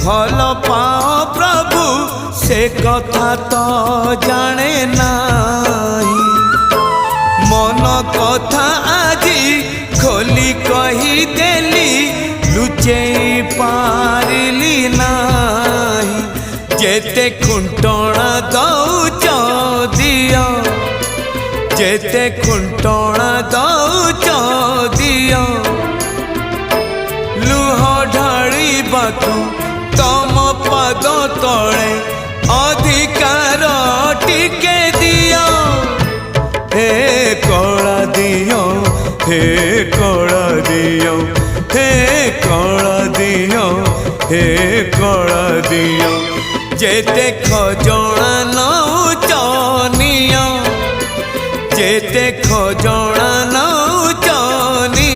भल पाओ प्रभु से कथा तो जाने नाही। मन कथा आजी खोली कही देली लुचे पारिली नाही। जेते खुंटणा दौच दिया जेते खुंटणा दौच दिया लुह ढाड़ी बातु तम पद तले अधिकार टिके दिया। हे कला दियो हे कला दियो हे कला दियो हे कला दियो जेते खजना